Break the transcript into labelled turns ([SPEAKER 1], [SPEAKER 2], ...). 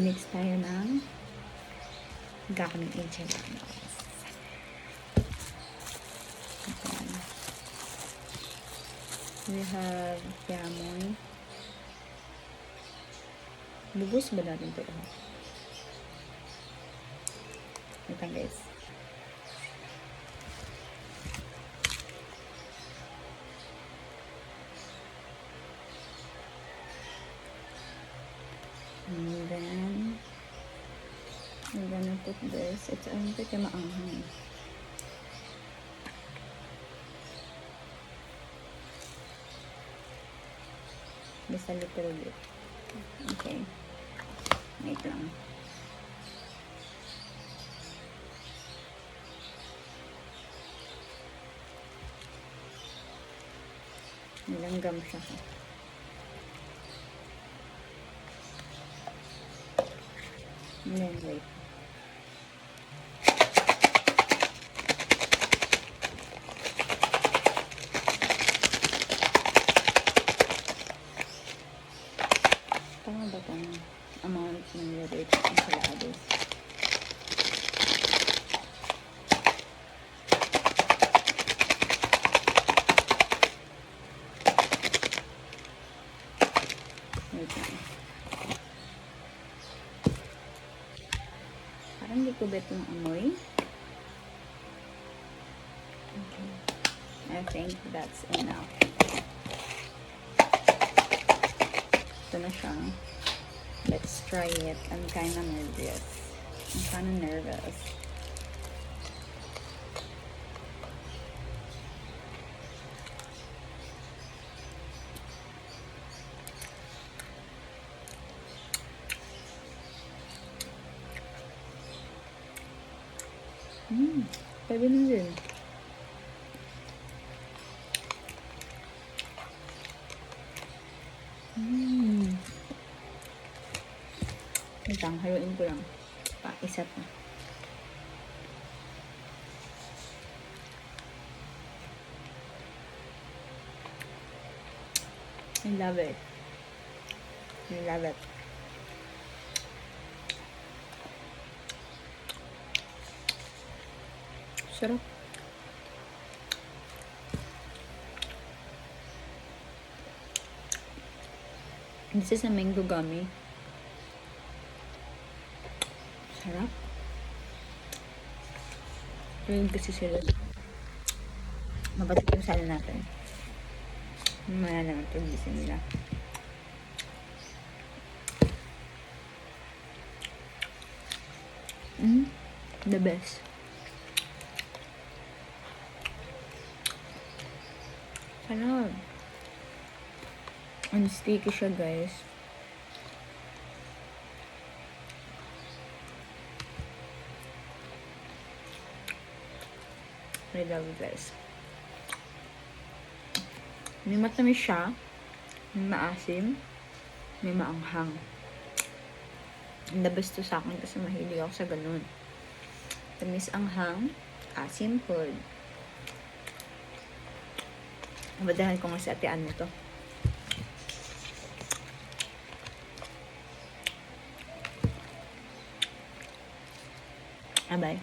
[SPEAKER 1] Mix tayo ng gummy enchiladas. Okay. We have yamoy. Bubus ba natin ito? Ito guys. And then, I'm gonna put this. It's pretty maanghang. Just a little bit. Okay. Wait lang. Nilanggam siya. And then wait. Tama ba itong amount ng red enchiladas? Wait lang. Parang di ko bet yung amoy. Okay. I think that's enough. Ito na siya. Let's try it. I'm kind of nervous. Pwede na din. Wait lang, haluin ko lang. Isa pa. I love it. I love it. Sarap. This is a mango gummy. Sarap. Ito kasi sila. Mabatik yung sala natin. Mamaya naman ito gisin nila. The best. Sarap. And sticky siya, guys. I love it, guys. May matamis siya, may maasim, may maanghang. And the best to sa akin kasi mahilig ako sa ganun. Tamis, anghang, asim, food. Mabadahan ko nga sa atian nito. Bye.